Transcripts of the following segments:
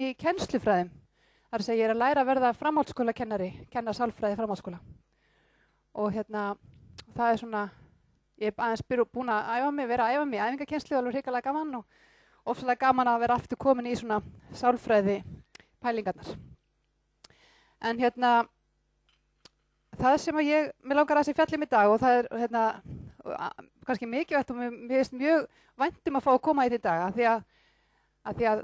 í kennslufræðum. Það er að segja, ég er að læra að verða framhaldsskólakennari, kenna sálfræði framhaldsskóla. Og það er svona, ég er aðeins búin að æfa mig, vera að æfa mig í æfingakennslu, alveg hrikalega gaman og ofsalega gaman að vera aftur komin í svona sálfræði pælingarnar. En það sem mér langar að fjalla í dag og það er kannski mikilvægt og mér finnst mjög vænt að fá að koma í dag af því að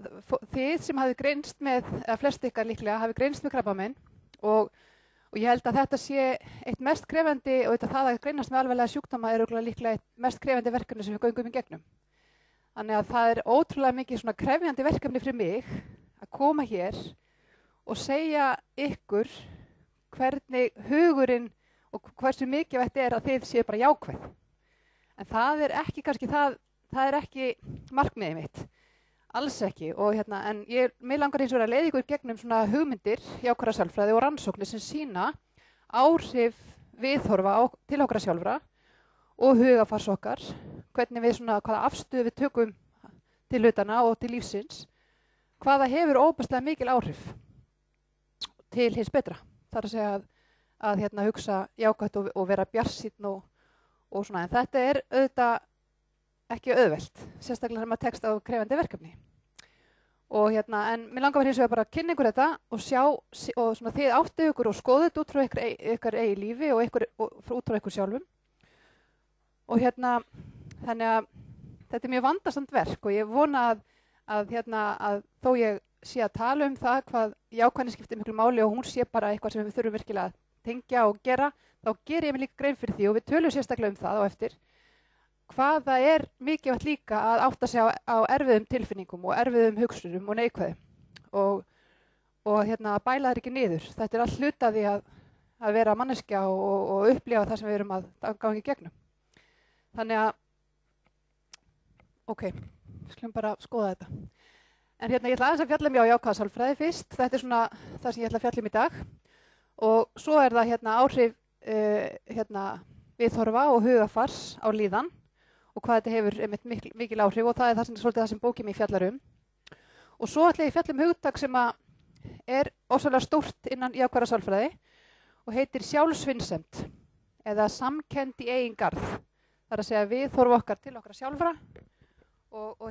þið sem hafi greinst með, eða flest ykkar líklega, hafi greinst með krabbamein og ég held að þetta sé eitt mest krefjandi og það að greinast með alvarlega sjúkdóma er líklega eitt mest krefjandi verkefni sem við göngum í gegnum. Þannig að það er ótrúlega mikið svona krefjandi verkefni fyrir mig að koma hér og segja ykkur hvernig hugurinn og hversu mikilvægt er að þið séu bara jákvæð. En það er ekki kannski það er ekki markmiðið mitt. Alls ekki. En mig langar hins vegar að leiða ykkur gegnum svona hugmyndir, jákvæða sálfræði og rannsóknir sem sýna áhrif viðhorfa til okkar sjálfra og hugafars okkar, hvernig við hvaða afstöðu við tökum til hlutana og til lífsins, hvaða hefur óbærslega mikil áhrif til hins betra. Það er að segja að hugsa jákvætt og vera bjartsýnn og svona. En þetta er auðvitað ekki auðvelt, sérstaklega þegar maður tekst á krefjandi verkefni. En mér langar hins vegar bara að kynna ykkur þetta og sjá, og svona þið áttu ykkur og skoðu þetta út frá ykkar eigi lífi og út frá ykkur sjálfum. Og þannig að þetta er mjög vandasamt verk og ég vona að þó ég sé að tala það hvað jákvæðni skiptir miklu máli og hún sé bara eitthvað sem við þurfum virkilega að tengja og gera, þá ger ég mig líka grein fyrir því og við tölum sérstaklega það á eftir. Hvað það er mikilvægt líka að átta sig á erfiðum tilfinningum og erfiðum hugsunum og neikvæðum og að bæla þær ekki niður. Þetta er allt hluti af því að vera manneskja og upplifa það sem við erum að ganga í gegnum. Þannig að, skulum bara skoða þetta. En ég ætla aðeins að fjalla mig á jákvæða sálfræði fyrst. Þetta er svona það sem ég ætla að fjalla í dag. Og svo er það áhrif viðhorfa og hugafars á líðan og hvað þetta hefur mikil áhrif og það er svolítið það sem bókin mín fjallar Og svo ætla ég að fjalla hugtak sem er ofsalega stórt innan jákvæða sálfræði og heitir sjálfsvinsemd eða samkennd í eigin garð. Það er að segja viðhorf okkar til okkar sjálfra og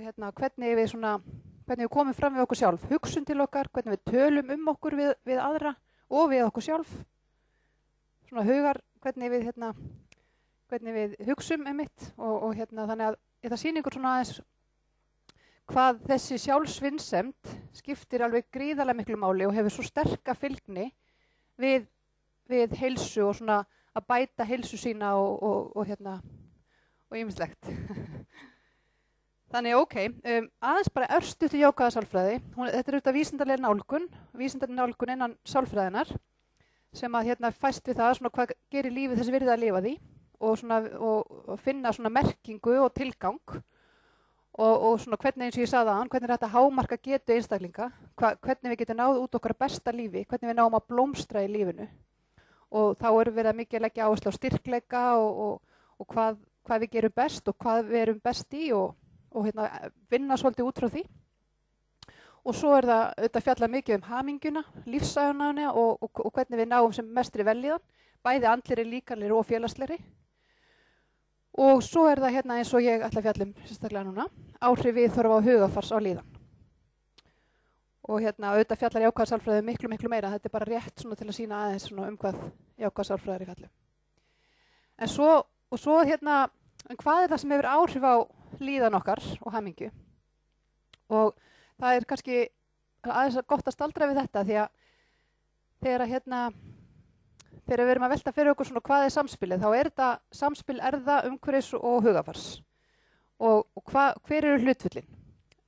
hvernig við komum fram við okkur sjálf, hugsun til okkar, hvernig við tölum okkur við aðra og við okkur sjálf. Svona hugar, hvernig við hugsum einmitt og þannig að þetta sýnir ykkur svona aðeins hvað þessi sjálfsvinsemd skiptir alveg gríðarlega miklu máli og hefur svo sterka fylgni við heilsu og svona að bæta heilsu sína og ýmislegt. Þannig aðeins bara örstutt í jákvæða sálfræði. Þetta er auðvitað vísindaleg nálgun innan sálfræðinar sem að fæst við það svona hvað gerir lífið þess virði að lifa því og finna svona merkingu og tilgang og svona hvernig eins og ég sagði áðan, hvernig þetta hámarka getu einstaklinga, hvernig við getum náð út okkar besta lífi, hvernig við náum að blómstra í lífinu og þá erum við mikið að leggja áherslu á styrkleika og hvað við gerum best og hvað við erum best í og vinna svolítið út frá því. Og svo er það auðvitað fjalla mikið hamingjuna, lífsæðunana og hvernig við náum sem mestri vellíðan, bæði andlegri, líkamlegri og félagslegri. Og svo er það eins og ég ætla að fjalla sérstaklega núna, áhrif viðhorfa og hugafars á líðan. Og auðvitað fjallar jákvæða sálfræði miklu meira, þetta er bara rétt svona til að sýna aðeins svona hvað jákvæða sálfræði er í fjalli. En svo en hvað er það sem hefur áhrif á líðan okkar og hamingju? Og það er kannski aðeins gott að staldra við þetta því að þegar við erum að velta fyrir okkur svona hvað er samspilið, þá er þetta samspil erða, umhverfis og hugafars. Og hver eru hlutföllin?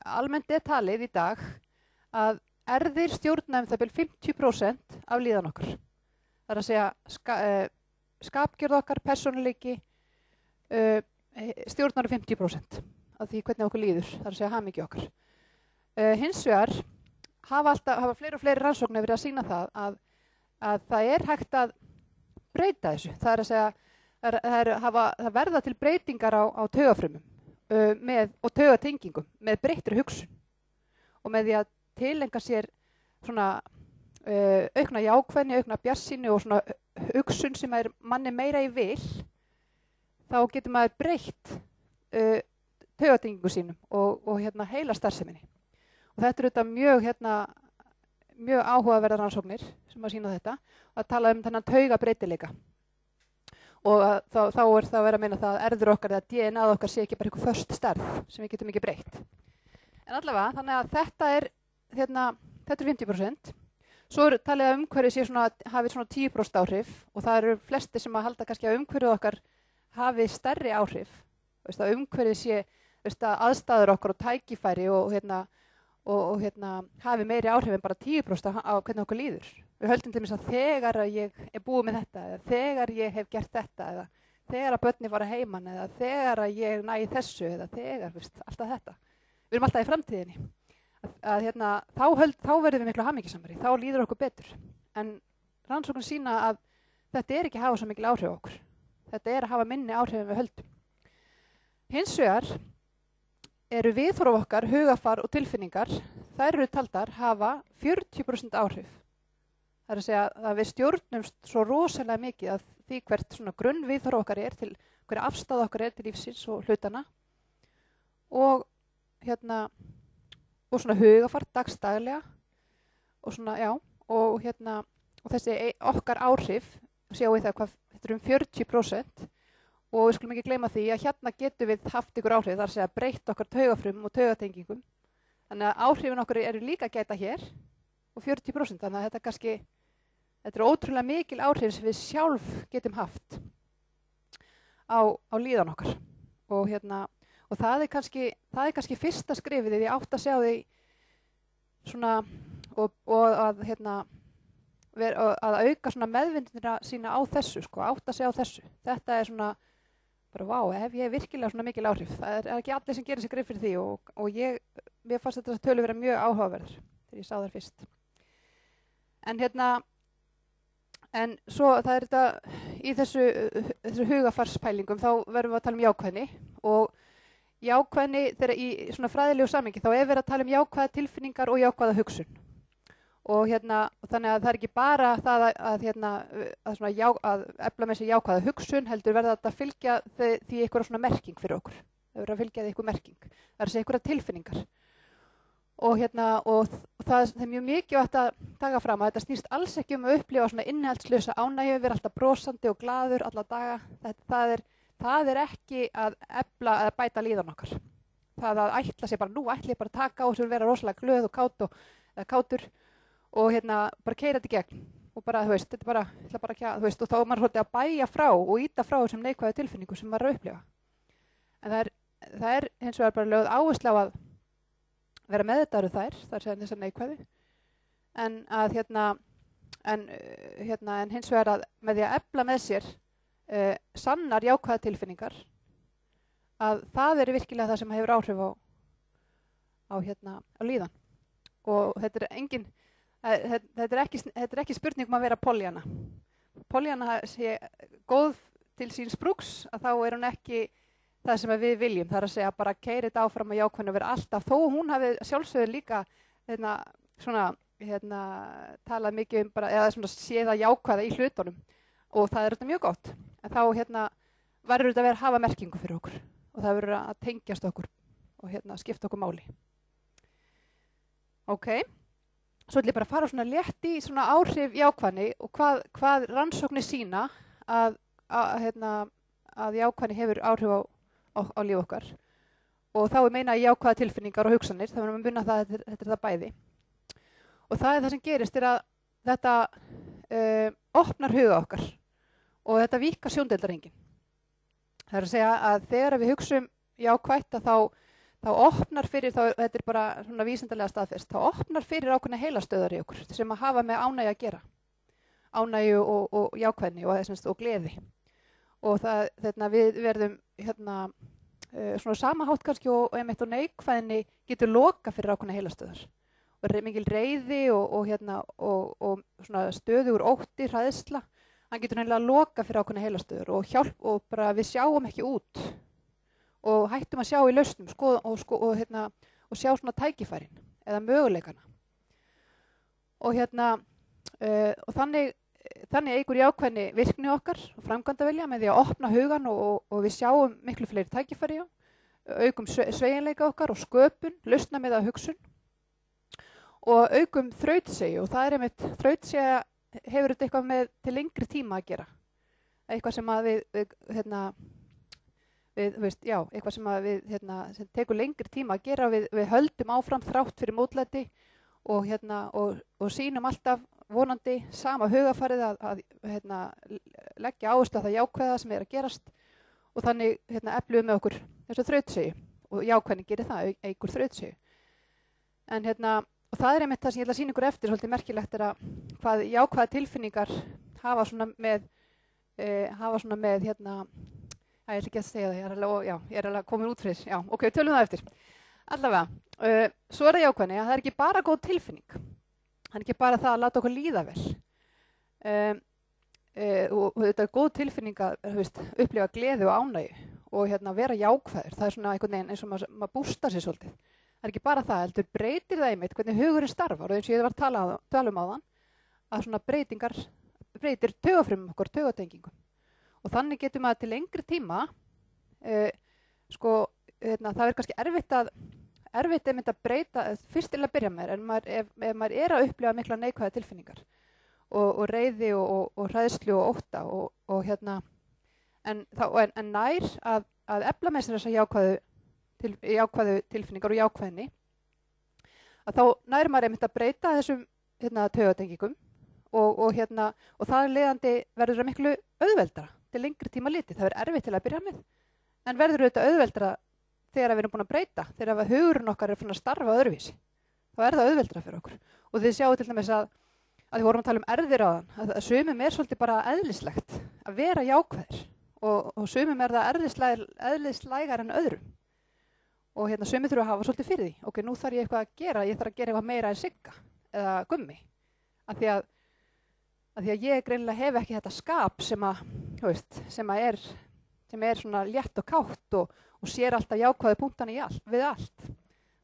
Almennt er talið í dag að erðir stjórna það bil 50% af líðan okkar. Það er að segja skapgjörð okkar, persónuleiki, stjórnar 50% af því hvernig okkur líður, það er að segja hamingju okkar. Hins vegar hafa fleiri og fleiri rannsóknir verið að sýna það að það er hægt að breyta þessu. Það er að segja það verða til breytingar á taugafrumum og taugatengingum með breyttri hugsun og með því að tilenga sér svona aukna jákvæðni, aukna bjartsýni og svona hugsun sem manni meira í vil, þá getur maður breytt taugatengingu sínum og heila starfseminni. Og þetta auðvitað mjög áhugaverðar rannsóknir sem að sýna þetta og að tala þennan taugabreytileika. Og þá það verið að meina það að erfðir okkar eða DNA okkar sé ekki bara einhver föst stærð sem við getum ekki breytt. En allavega, þannig að þetta er 50%. Svo talið að umhverfið hafi svona 10% áhrif og það eru flestir sem að halda kannski að umhverfið okkar hafi stærri áhrif. Að umhverfið sé að aðstæður okkar og tækifæri og hafi meiri áhrif en bara 10% á hvernig okkur líður. Við höldum til að þegar ég er búið með þetta eða þegar ég hef gert þetta eða þegar að börni fara heiman eða þegar að ég næ þessu eða þegar, alltaf þetta. Við erum alltaf í framtíðinni. Þá verðum við miklu hamingjusamari, þá líður okkur betur. En rannsóknir sýna að þetta er ekki að hafa svo mikil áhrif á okkur. Þetta er að hafa minni áhrif en við höldum. Hins vegar eru viðhorf okkar, hugafar og tilfinningar, þær eru taldar hafa 40% áhrif. Það er að segja að við stjórnumst svo rosalega mikið að því hvert svona grunnviðhorf okkar er til, hverja afstaða okkar er til lífsins og hlutana og svona hugafar dagstaglega og svona, og þessi okkar áhrif, sjáum við það hvað, þetta er 40% og við skulum ekki gleyma því að getum við haft ykkur áhrif, það er að segja breytt okkar taugafrumum og taugatengingum. Þannig að áhrifin okkar eru líka gæta hér og 40%, þannig að þetta er ótrúlega mikil áhrif sem við sjálf getum haft á líðan okkar. Og það er kannski fyrsta skrifið því átt að sjá því svona að auka svona meðvindina sína á þessu, átt að sjá þessu. Þetta er svona bara hef ég virkilega svona mikil áhrif. Það er ekki allir sem gerir sig grein fyrir því og mér fannst þetta tölu vera mjög áhugaverður þegar ég sá þær fyrst. En svo það er þetta í þessu hugafarspælingum þá verðum við að tala jákvæðni og jákvæðni þegar í svona fræðilegu samhengi þá verið að tala jákvæða tilfinningar og jákvæða hugsun. Og þannig að það er ekki bara það að efla með sér jákvæða hugsun, heldur verða þetta að fylgja því einhverja svona merking fyrir okkur. Það verður að fylgja því einhver merking. Það er að segja einhverja tilfinningar. Og það er mjög mikilvægt að taka fram að þetta snýst alls ekki að upplifa svona innihaldslausa ánægju, vera alltaf brosandi og glaður alla daga. Það er ekki að efla eða bæta líðan okkar. Það að ætla sér bara, nú ætla ég bara að taka á þessu og vera rosalega glöð og kátur og bara keyra þetta í gegn. Og bara, þetta er bara, og þá er maður svolítið að bæja frá og ýta frá þessum neikvæðu tilfinningu sem maður er að upplifa. En það er hins vegar bara lögð áherslu á að vera meðvitaður þær segja þessar neikvæðu. En hins vegar að með því að efla með sér sannar jákvæða tilfinningar að það er virkilega það sem hefur áhrif á líðan. Og þetta er ekki spurning að vera Pollyanna. Pollyanna sé góð til síns brúks að þá er hún ekki það sem við viljum. Það er að segja bara keyra þetta áfram að jákvæðni og vera alltaf, þó hún hafi sjálfsögðu líka talað mikið bara, eða svona séð að jákvæða í hlutunum og það er þetta mjög gott. En þá verður þetta að hafa merkingu fyrir okkur og það verður að tengjast okkur og skipta okkur máli. Ok, svo ætlum ég bara að fara svona létt í svona áhrif jákvæðni og hvað rannsóknir sýna að jákvæðni hefur áhrif á líf okkar. Og þá meina ég jákvæða tilfinningar og hugsanir, þá verðum við að muna það að þetta er það bæði. Og það sem gerist er að þetta opnar huga okkar og þetta víkkar sjóndeildarhringinn. Það er að segja að þegar við hugsum jákvætt að þá opnar fyrir, þetta er bara svona vísindalega staðfest, þá opnar fyrir ákveðna heilastöðar í okkur sem að hafa með ánægju að gera. Ánægju og jákvæðni og gleði. Og við verðum svona samahátt kannski og neikvæðni getur loka fyrir ákveðna heilastöðar. Og mikil reiði og svona stöðugur ótti, hræðsla, hann getur nefnilega að loka fyrir ákveðna heilastöður og bara við sjáum ekki út og hættum að sjá í lausnum og sjá svona tækifærin eða möguleikana. og og þannig eykur jákvæðni virkni okkar og framkvæmdavilja með því að opna hugan og við sjáum miklu fleiri tækifæri aukum sveigjanleika okkar og sköpun, lausnamiðaða hugsun og aukum þrautseigju og það einmitt þrautseigja hefur þetta eitthvað með til lengri tíma að gera. Eitthvað sem að eitthvað sem að sem tekur lengri tíma að gera, við höldum áfram þrátt fyrir mótlæti og sýnum alltaf vonandi sama hugafarið að leggja áherslu á það jákvæða sem er að gerast og þannig eflum við með okkur þessu þrautseigju og jákvæðni gerir það, eykur þrautseigju. En og það einmitt það sem ég ætla að sýna ykkur eftir, svolítið merkilegt að hvað jákvæða tilfinningar hafa svona með ég ætla ekki að segja það, ég er alveg komin út fyrir, ok, tölum það eftir. Allavega, svo það jákvæðni að það ekki bara góð tilfinning, það ekki bara það að láta okkur líða vel. Og þetta góð tilfinning að upplifa gleði og ánægju og vera jákvæður, það svona einhvern veginn eins og maður bústar sér svolítið. Það ekki bara það, heldur breytir það einmitt hvernig hugurinn starfar og eins og ég var að tala áðan, að svona breytingar breytir taugafrumum okkur, taugatengingum. Og þannig getur maður til lengri tíma, það kannski erfitt einmitt að breyta, fyrst til að byrja með, ef maður að upplifa mikla neikvæða tilfinningar og reiði og hræðslu og ótta en nær að efla með sér þessa jákvæðu tilfinningar og jákvæðni, að þá nær maður einmitt að breyta þessum taugatengingum og það leiðandi verður það miklu auðveldara til lengri tíma litið. Það er erfitt til að byrja með, en verður þetta auðveldara þegar við erum búin að breyta, þegar hugurinn okkar er fann að starfa öðruvísi. Þá er það auðveldara fyrir okkur. Og þið sjáu til dæmis að við vorum að tala um erðir áðan, að sumum er svolítið bara eðlislegt að vera jákvæðir og sumum er það eðlislægar en öðrum. Og sumir þurfa að hafa svolítið fyrir því. Ok, nú þarf ég eitthvað að gera, ég þarf að gera eitthvað meira en Sigga eða Gummi. Af því að ég greinilega hef ekki þetta skap sem er svona létt og kátt og sér alltaf jákvæðu punktana við allt.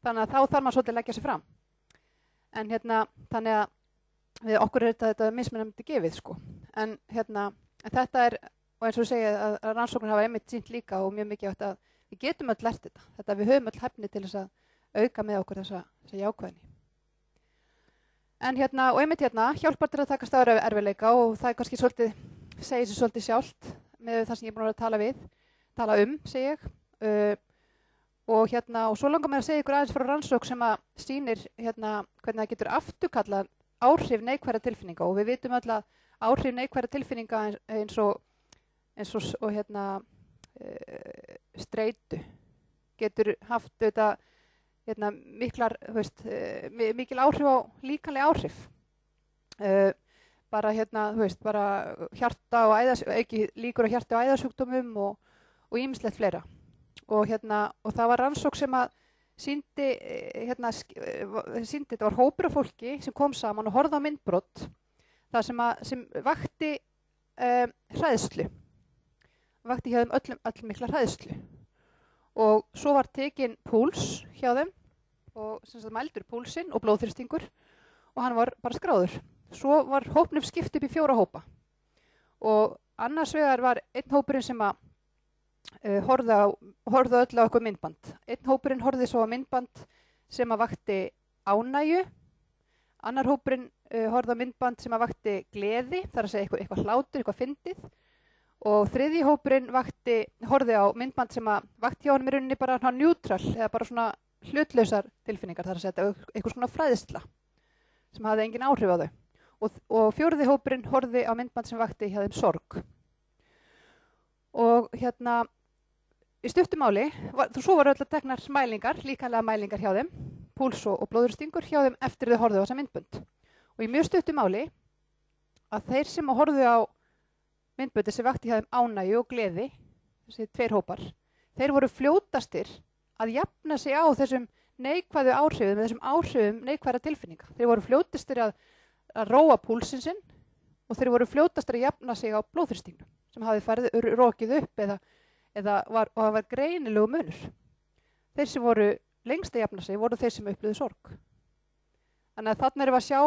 Þannig að þá þarf maður svolítið að leggja sig fram. En þannig að við okkur er þetta mismunandi gefið sko. En þetta er, og eins og segja að rannsóknir hafa einmitt sýnt líka og mjög mikið að við getum öll lært þetta við höfum öll hæfni til þess að auka með okkur þessa jákvæðni. En og einmitt hjálpar til að takast á erfiðleika og það er kannski segir sér svolítið sjálft með það sem ég er búin að tala um, segi ég. Og svo langar mér að segja ykkur aðeins frá rannsókn sem að sýnir hvernig það getur afturkallað áhrif neikvæðra tilfinninga og við vitum öll að áhrif neikvæðra tilfinninga eins og streitu getur haft þetta mikil áhrif á líkamleg áhrif. Bara hjarta og líkur á hjarta og æðasjúkdómum og ýmislegt fleira. Og það var rannsókn sem að sýndi þetta var hópur af fólki sem kom saman og horfði á myndbrot það sem vakti hræðslu. Vakti hjá þeim öll mikla hræðslu. Og svo var tekin púls hjá þeim og mældur púlsinn og blóðþrýstingur og hann var bara skráður. Svo var hópnum skipt upp í 4 hópa. Og annars vegar var einn hópurinn sem að horfði öll á eitthvað myndband. Einn hópurinn horfði svo á myndband sem að vakti ánægju. Annar hópurinn horfði á myndband sem að vakti gleði, þar að segja eitthvað hlátur, eitthvað fyndið. Og þriðji hópurinn horfði á myndband sem að vakti hjá honum í rauninni bara neutral eða bara svona hlutlausar tilfinningar, þar að segja eitthvað svona fræðsla sem hafði engin áhrif á þau. Og fjórði hópurinn horfði á myndband sem vakti hjá þeim sorg. Og í stuttu máli, svo voru öll teknar mælingar, líkamlega mælingar hjá þeim, púls og blóðþrýstingur hjá þeim eftir þau horfðu á þessa myndbönd. Og í mjög stuttu máli að þeir sem horfðu á myndböndi sem vakti hjá þeim ánægju og gleði, þessi 2 hópar, þeir voru fljótastir að jafna sig á þessum neikvæðu áhrifum, þessum áhrifum neikvæðra tilfinninga. Þeir voru fljótastir að róa púlsinn sinn og þeir voru fljótastir að jafna sig á blóðþrýstingnum sem hafði rokið upp eða var greinilegu munur. Þeir sem voru lengst að jafna sig voru þeir sem upplifðu sorg. Þannig að þarna erum við að sjá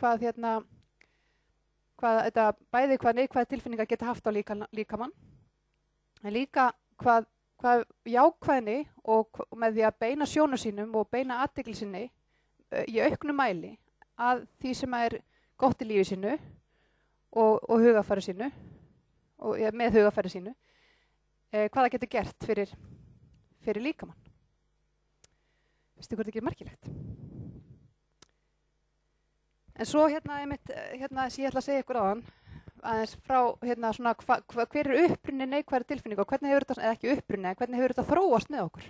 bæði hvað neikvæða tilfinningar geta haft á líkamann, en líka hvað jákvæðni og með því að beina sjónum sínum og beina athygli sinni í auknum mæli að því sem er gott í lífi sínu og hugafæri sínu, og með hugafæri sínu, hvað það getur gert fyrir líkamann. Veistu hvað þetta er merkilegt? En svo sem ég ætla að segja ykkur áðan, aðeins frá svona hver uppruni neikvæðra tilfinninga og hvernig hefur þetta, eða ekki uppruni, en hvernig hefur þetta þróast með okkur?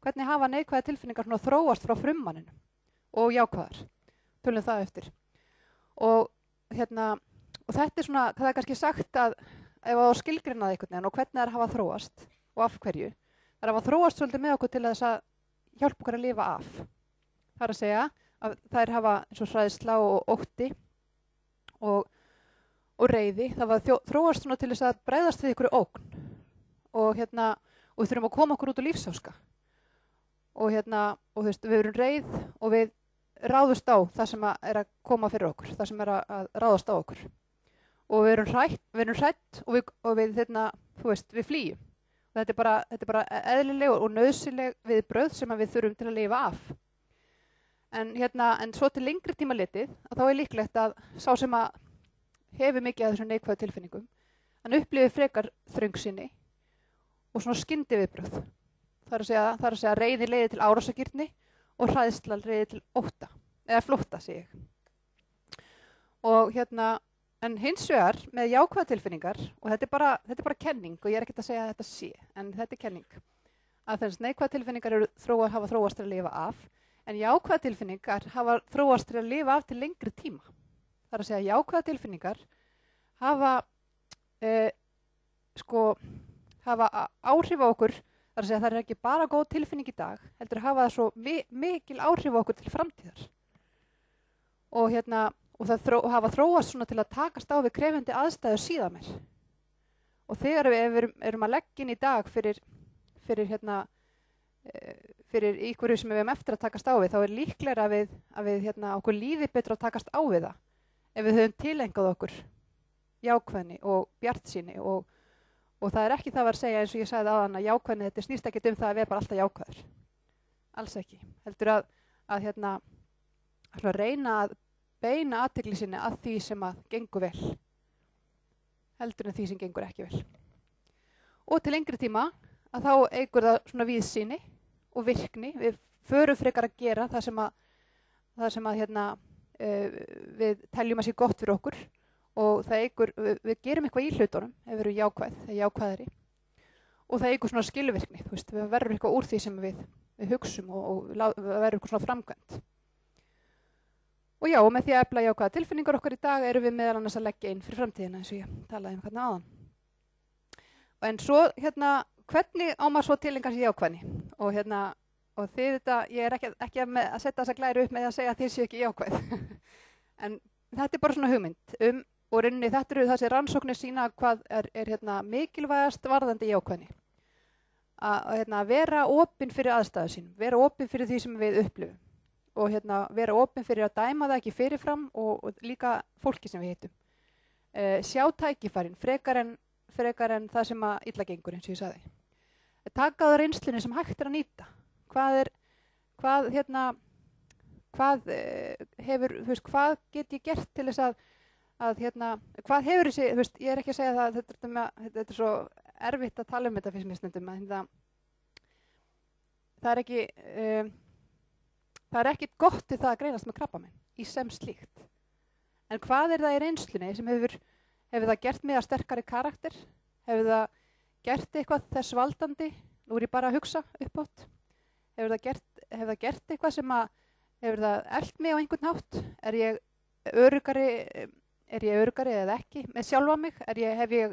Hvernig hafa neikvæða tilfinningar svona þróast frá frummanninu og jákvæðar? Tölum það eftir. Og þetta svona, það kannski sagt að ef það var skilgreinað einhvern veginn og hvernig það hafa þróast og af hverju, það hafa þróast svolítið með okkur til þess að hjálpa okkur að lifa af. Það er að segja að þær hafa eins og hræðsla og ótti og reiði. Það var þróast svona til þess að bregðast við ykkur ógn og við þurfum að koma okkur út úr lífsháska. Og þú veist, við erum reið og við ráðust á það sem er að koma fyrir okkur, það sem er að ráðast á okkur. Og við erum hrædd og við þú veist, við flýjum. Og þetta er bara eðlileg og nauðsynleg viðbrögð sem við þurfum til að lifa af. En svo til lengri tíma litið, að þá er líklegt að sá sem að hefur mikið af þessum neikvæðu tilfinningum, hann upplifir frekar þröngsýni og svona skyndiviðbrögð. Það er að segja reiði leiði til árásargirni og hræðsla leiði til ótta, eða flótta, segi ég. Og en hins vegar með jákvæða tilfinningar, og þetta er bara kenning og ég er ekkert að segja að þetta sé, en þetta er kenning, að þess neikvæða tilfinningar hafa þróast til að lifa af, en jákvæða tilfinningar hafa þróast til að lifa af til lengri tíma. Það er að segja jákvæða tilfinningar hafa áhrif á okkur. Það er að segja það er ekki bara góð tilfinning í dag, heldur hafa það svo mikil áhrif á okkur til framtíðar. Og það hafa þróast svona til að takast á við krefjandi aðstæður síðan mér. Og þegar við erum að leggja inn í dag fyrir einhverju sem við hefum eftir að takast á við, þá er líklegra að við okkur líði betur að takast á við það ef við höfum tilengað okkur jákvæðni og bjartsýni og það er ekki það að segja eins og ég sagði áðan að jákvæðni, þetta snýst ekkert um það að vera bara alltaf jákvæður. Alls ekki. Heldur að reyna að beina athygli sinni að því sem að gengur vel. Heldur en því sem gengur ekki vel. Og til lengri tíma að þá eykur það svona víðsýni og virkni. Við förum frekar að gera það sem að við teljum að sé gott fyrir okkur. Og það eykur, við gerum eitthvað í hlutunum ef við erum jákvæðari. Og það eykur svona skilvirkni, þú veist, við verðum eitthvað úr því sem við hugsum og við verðum eitthvað svona framkvæmt. Og já, og með því að efla jákvæða tilfinningar okkar í dag erum við meðal annars að leggja inn fyrir framtíðina eins og ég talaði hérna áðan. En svo, hvernig á maður svo tileinkar sér jákvæðni? Og þið ég er ekki að setja þessa glæru upp með að segja að þið séu ekki jákvæð. En þetta er bara svona hugmynd og rauninni þetta eru þessi rannsóknir sína hvað er mikilvægast varðandi jákvæðni. Að vera opinn fyrir aðstæðu sínum, vera opinn fyrir því sem við upplifum og vera opinn fyrir að dæma það ekki fyrirfram og líka fólki sem við hittum. Sjá tækifærin frekar en það sem að illa gengur eins og ég sagði. Taka það reynslunni sem hægt er að nýta. Hvað get ég gert til þess að hvað hefur þessi, þú veist, ég er ekki að segja það þetta er svo erfitt að tala um þetta fyrst mér stundum að það er ekkit gott í það að greinast með krabbamein í sem slíkt. En hvað er það í reynslunni sem hefur það gert mig að sterkari karakter? Hefur það gert eitthvað þess valdandi? Nú er ég bara að hugsa uppátt. Hefur það gert eitthvað sem að hefur það elt mig á einhvern hátt? Er ég öruggari eða ekki með sjálfa mig? Hef ég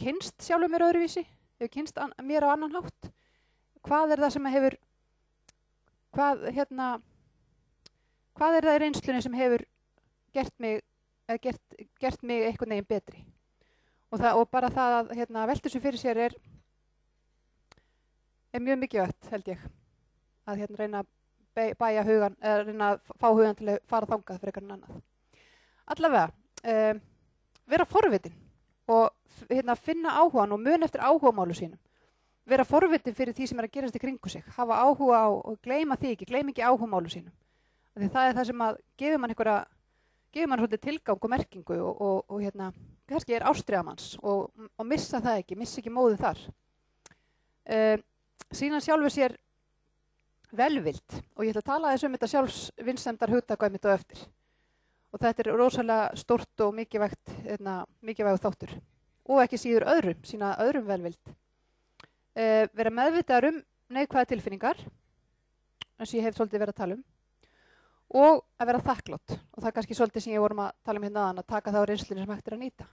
kynst sjálfu mér öðruvísi? Hef ég kynst mér á annan hátt? Hvað er það sem hefur hvað er það í reynslunni sem hefur gert mig einhvern veginn betri? Og bara það að velta þessu fyrir sér er mjög mikilvægt, held ég, að reyna að bæja hugan, eða reyna að fá hugan til að fara þangað fyrir einhvern annað. allavega, vera forvitin og finna áhugan og mun eftir áhugamálu sínum. Vera forvitin fyrir því sem að gerast í kringu sig. Hafa áhuga á og gleyma því ekki, gleyma ekki áhugamálu sínum. Því það er það sem að gefur mann svolítið tilgang og merkingu og kannski ástriðamanns og missa það ekki, missa ekki móðið þar. Sýna sjálfur sér velvild og ég ætla að tala þess þetta sjálfsvinsemdar hugtak á einmitt á eftir. Og þetta er rosalega stórt og mikilvægur þáttur. Og ekki síður sína öðrum velvild. Vera meðvitaður neikvæða tilfinningar, eins og ég hef svolítið verið að tala og að vera þakklátt. Og það er kannski svolítið sem ég vorum að tala hérna áðan, að taka það á reynslunni sem hægt er að nýta.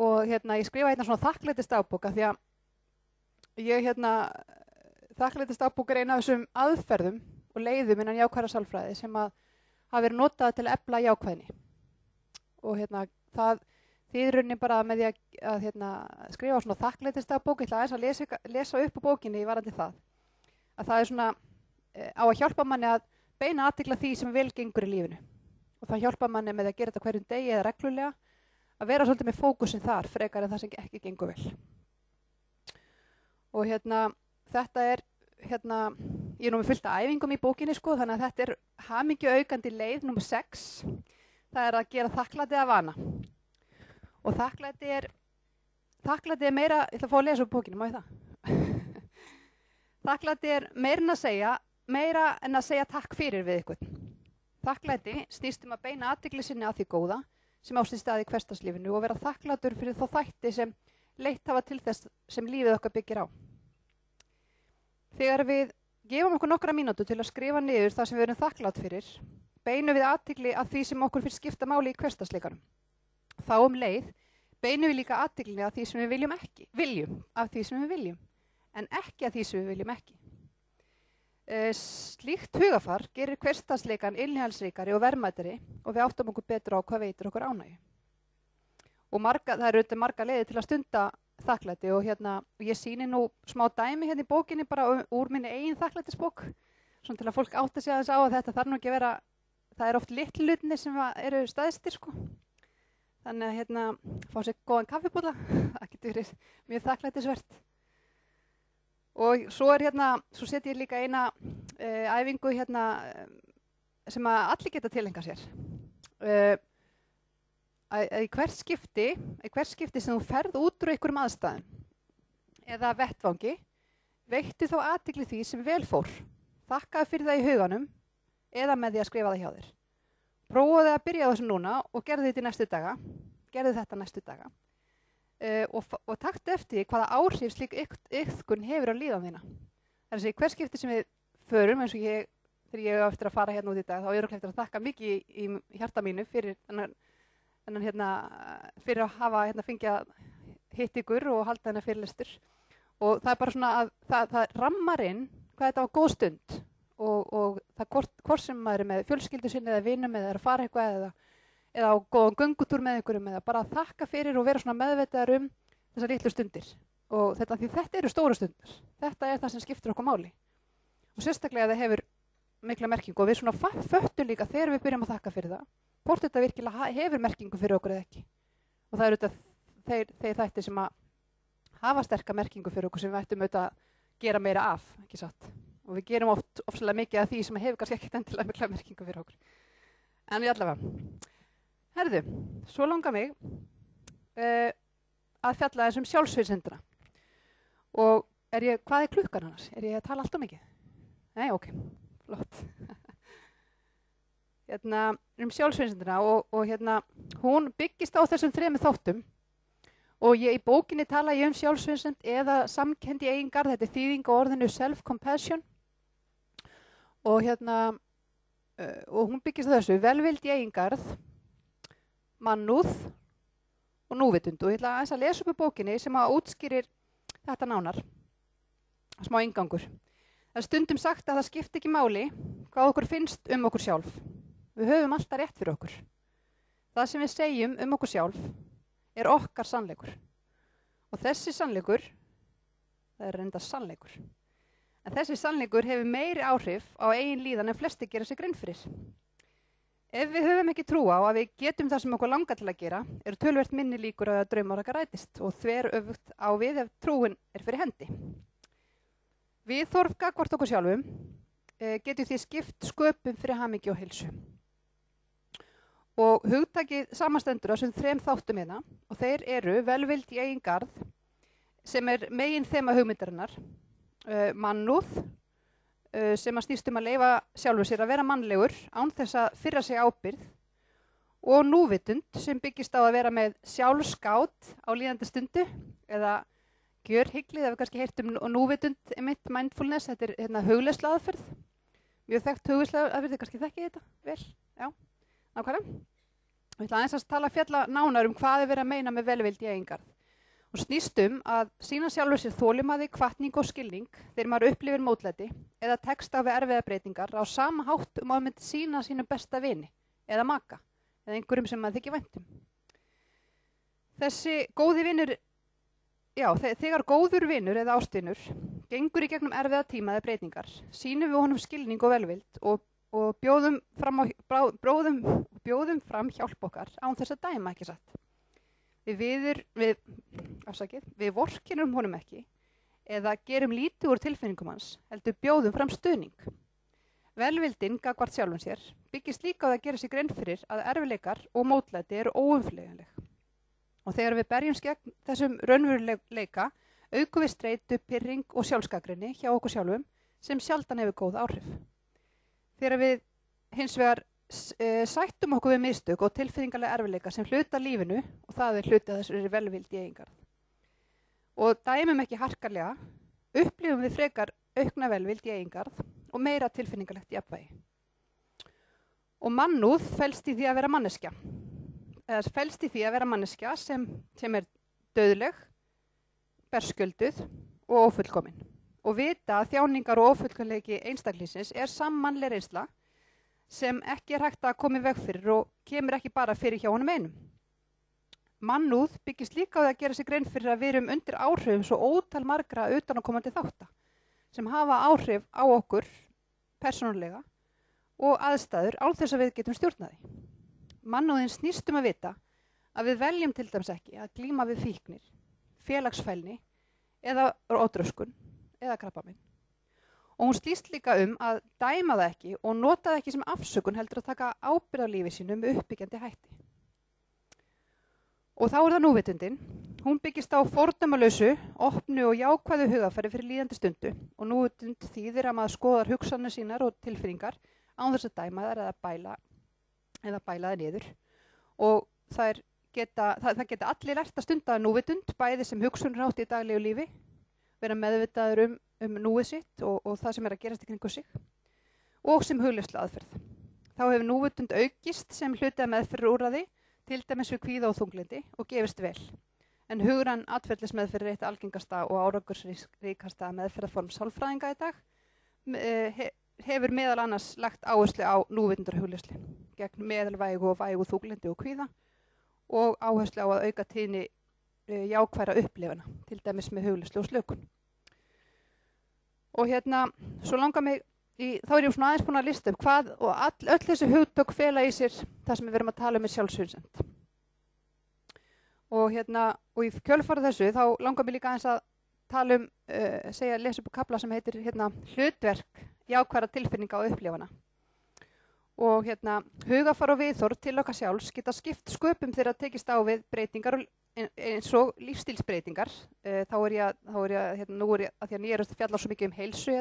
Og ég skrifa svona þakklætisdagbók því að ég þakklætisdagbók er eina af þessum aðferðum og leiðum innan jákvæðra sálfræði sem að hafa verið notað til að efla jákvæðni. Og það þýðir rauninni bara með því að skrifa svona þakklætisdagbók, ég ætla aðeins að lesa upp á bókinni varðandi það. Að það er svona á að hjálpa manni að beina athygli að því sem vel gengur í lífinu. Og það hjálpa manni með að gera þetta hverjum degi eða reglulega, að vera svolítið með fókusinn þar, frekar en það sem ekki gengur vel. Og þetta er, ég er nú með fullt af æfingum í bókinni sko, þannig að þetta er hamingjuaukandi leið númer 6. Það er að gera þakklæti að vana. Og þakklæti er meira, ég ætla að fá að lesa úr bókinni, má ég það? Þakklæti er meira en að segja takk fyrir við ykkur. Þakklæti snýst að beina athygli sinni að því góða sem á sér stað í hversdagslífinu og vera þakklátur fyrir þá þætti sem leitt hafa til þess sem lífið okkar byggir á. Þegar við gefum okkur nokkra mínútur til að skrifa niður það sem við erum þakklátt fyrir, beinum við athygli að því sem okkur finnst skipta máli í hversdagsleikanum. Þá leið beinum við líka athygli að því sem við viljum, en ekki að því sem við viljum ekki. Slíkt hugafar gerir hversdagsleikan innihaldsríkari og verðmætari og við áttum okkur betur á hvað veitir okkur ánægju. Og það eru auðvitað margar leiðir til að stunda þakklæti og ég sýni nú smá dæmi í bókinni bara úr minni eigin þakklætisbók, svona til að fólk átta sig aðeins á að þetta þarf nú ekki að vera, það er oft litlu hlutirnir sem eru stæðstir sko. Þannig að fá sér góðan kaffibólla, það getur verið mjög þakklætisvert. Og svo set ég líka eina æfingu sem að allir geta tilengað sér. Í hvert skipti sem þú ferð út úr einhverjum aðstæðum eða vettvangi, veittu þá athygli því sem vel fór. Þakkaðu fyrir það í huganum eða með því að skrifa það hjá þér. Prófaðu að byrja á þessu núna og gerðu þetta næstu daga. Og taktu eftir hvaða áhrif slík iðkun hefur á líðan þína. Það er að segja, hver skipti sem við förum, eins og þegar ég á eftir að fara út í dag, þá er ég eftir að þakka mikið í hjarta mínu fyrir fyrir að hafa fengið að hitta ykkur og halda hennar fyrirlestur. Og það er bara svona að það rammar inn hvað þetta var góð stund og það hvort sem maður er með fjölskyldu sinni eða vinum eða er að fara eitthvað eða á góðan göngutúr með einhverjum eða bara að þakka fyrir og vera svona meðvitaðar þessar litlu stundir. Og því þetta eru stóru stundir. Þetta er það sem skiptir okkur máli. Og sérstaklega það hefur mikla merkingu og við svona föttum líka þegar við byrjum að þakka fyrir það. Hvort þetta virkilega hefur merkingu fyrir okkur eða ekki. Og það eru þeir þættir sem að hafa sterka merkingu fyrir okkur sem við ættum auðvitað að gera meira af, ekki satt. Og við gerum ofsalega mikið af því sem hefur kannski ekkert endilega mikla merkingu fyrir okkur. En við allavega. Herðu, svo langar mig að fjalla þessum sjálfsvísindina. Og hvað er klukkan annars? Er ég að tala allt mikið? Nei, ok, flott. Sjálfsvísindina og hún byggist á þessum 3 þáttum. Og í bókinni tala ég sjálfsvísind eða samkennd í eigin garð. Þetta er þýðing á orðinu self-compassion. Og hún byggist á þessu velvild í eigin garð, mannúð og núvitund. Og ég ætla aðeins að lesa upp í bókinni sem að útskýrir þetta nánar. Smá inngangur. Það er stundum sagt að það skipti ekki máli hvað okkur finnst okkur sjálf. Við höfum alltaf rétt fyrir okkur. Það sem við segjum okkur sjálf er okkar sannleikur. Og þessi sannleikur, það er reyndar sannleikur. En þessi sannleikur hefur meiri áhrif á eigin líðan en flestir gera sig grein fyrir. Ef við höfum ekki trú á að við getum það sem okkur langar til að gera, eru töluvert minni líkur að draumar okkar rætist og þveröfugt á við ef trúin fyrir hendi. Viðhorf gagnvart okkur sjálfum getur því skipt sköpum fyrir hamingju og heilsu. Og hugtakið samanstendur á þessum 3 þáttum hérna og þeir eru velvild í eigin garð sem megin þema hugmyndarinnar, mannúð sem að snýst að leyfa sjálfur sér að vera mannlegur án þess að firra sig ábyrgð og núvitund sem byggist á að vera með sjálfskátt á líðandi stundu eða gjörhyggli, það hefur kannski heyrt núvitund mindfulness, þetta hugleiðslu aðferð, mjög þekkt hugleiðslu aðferð, þið kannski þekkið þetta vel, já, nákvæmlega. Við ætla aðeins að fjalla nánar hvað verið að meina með velvild í eigin garð. Og snýst að sýna sjálfur sér þolinmæði, hvatning og skilning þegar maður upplifir mótlæti eða tekst á við erfiðar breytingar á sama hátt maður myndi sýna sínum besta vini eða maka eða einhverjum sem maður þykir vænt Þessi góði vinur, þegar góður vinur eða ástvinur gengur í gegnum erfiða tíma eða breytingar, sýnum við honum skilning og velvild og bjóðum fram hjálp okkar án þess að dæma, ekki satt. Við vorkinnum honum ekki eða gerum lítið úr tilfinningum hans, heldur bjóðum fram stuðning. Velvildin gagnvart sjálfum sér byggist líka á að gera sig grein fyrir að erfiðleikar og mótlæti eru óumflýjanleg. Og þegar við berjumst gegn þessum raunveruleika, aukum við streitu, pirring og sjálfsgagnrýni hjá okkur sjálfum sem sjaldan hefur góð áhrif. Þegar við hins vegar sættum okkur við mistök og tilfinningarlega erfiðleika sem hluta lífinu og það hluti að þessu velvild í eigin garð. Og dæmum ekki harkalega, upplifum við frekar aukna velvild í eigin garð og meira tilfinningarlegt jafnvægi. Og mannúð felst í því að vera manneskja. Eða felst í því að vera manneskja sem dauðleg, berskjölduð og ófullkomin. Og vita að þjáningar og ófullkomleiki einstaklingsins sammannleg reynsla sem ekki hægt að koma í veg fyrir og kemur ekki bara fyrir hjá honum einum. Mannúð byggist líka á að gera sig grein fyrir að við erum undir áhrifum svo ótal margra utanaðkomandi þátta sem hafa áhrif á okkur persónulega og aðstæður án þess að við getum stjórnað því. Mannúðin snýst að vita að við veljum til dæmis ekki að glíma við fíknir, félagsfælni eða ódröskun eða krabbamein. Og hún snýst líka að dæma það ekki og nota það ekki sem afsökun heldur að taka ábyrgð á lífi sínu með uppbyggjandi hætti. Og þá það núvitundin. Hún byggist á fordómalausu, opnu og jákvæðu hugafæri fyrir líðandi stundu og núvitund þýðir að maður skoðar hugsanir sínar og tilfinningar án þess að dæma þær eða bæla þær niður. Og það geta allir lært að stunda núvitund, bæði sem hugsunarhátt í daglegu lífi, vera meðvitaður núið sitt og það sem að gerast í kringu sig og sem hugleiðslu aðferð. Þá hefur núvitund aukist sem hluti að meðferðarúrræði, til dæmis við kvíða og þunglyndi og gefist vel. En hugræn atferlismeðferð eitt algengasta og árangursríkasta meðferðarform sálfræðinga í dag hefur meðal annars lagt áherslu á núvitundarhugleiðslu gegn meðalvægu og vægu þunglyndi og kvíða og áherslu á að auka tíðni jákværa upplifana, til dæmis með hugleiðslu og slökun. Og svo langar mig þá ég svona aðeins búin að lista hvað og öll þessi hugtök fela í sér það sem við verum að tala með sjálfsvínsend. Og í kjölfarið þessu þá langar mig líka aðeins að tala lesa upp kafla sem heitir hlutverk jákværa tilfinninga og upplifana. Og hugafar og viðhorf til okkar sjálfs geta skipt sköpum þegar tekist á við breytingar eins og lífstílsbreytingar. Þá er ég að því að ég að fjalla svo mikið heilsu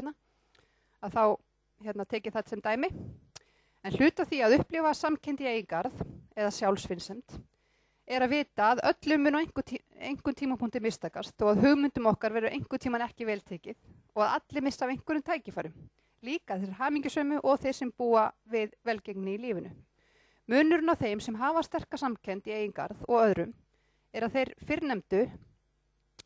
að þá tekið þetta sem dæmi. En hluta því að upplifa samkennd í eigin garð eða sjálfsvinsemd að vita að öllum mun á einhvern tímapunkti mistakast og að hugmyndum okkar verður einhvern tíman ekki vel tekið og að allir missa af einhverjum tækifærum, líka þeir hamingjusömu og þeir sem búa við velgengni í lífinu. Munurinn á þeim sem hafa sterka samkennd í eigin garð og öðrum að þeir fyrrnefndu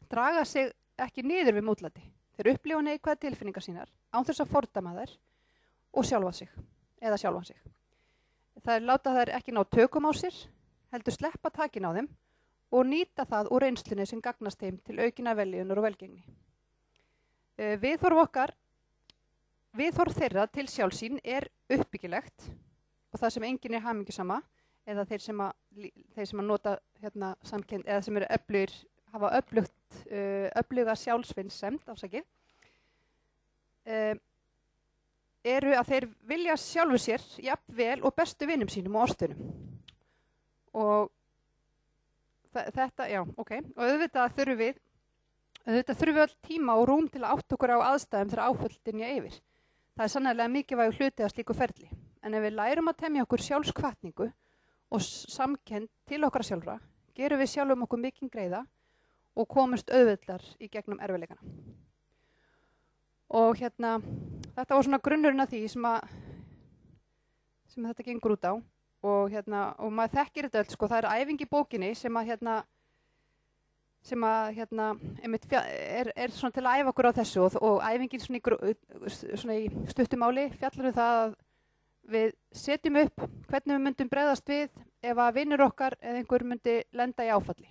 draga sig ekki niður við mótlæti. Þeir upplifa neikvæðar tilfinningar sínar án þess að fordæma þær og sjálfan sig. Það láta þær ekki ná tökum á sér, heldur sleppa takin á þeim og nýta það úr reynslunni sem gagnast þeim til aukina veljunar og velgengni. Viðhorf þeirra til sjálfsín uppbyggilegt og það sem enginn hamingjusama eða þeir sem að nota samkennd eða sem eru öflugir, hafa öfluga sjálfsvinsemd, afsakið, eru að þeir vilja sjálfu sér jafnvel og bestu vinum sínum og ástunum. Og þetta, já, ok. Og auðvitað þurfum við öll tíma og rúm til að átta okkur á aðstæðum þegar áföll dynja yfir. Það sannarlega mikilvægur hluti af slíku ferli. En ef við lærum að temja okkur sjálfskvatningu og samkennd til okkar sjálfra, gerum við sjálfum okkur mikinn greiða og komumst auðveldar í gegnum erfiðleikana. Og þetta var svona grunnurinn af því sem þetta gengur út á. Og maður þekkir þetta öll, sko, það er æfing í bókinni sem að einmitt er svona til að æfa okkur á þessu og æfingin svona í stuttumáli fjallar það að við setjum upp hvernig við myndum bregðast við ef að vinur okkar eða einhver myndi lenda í áfalli.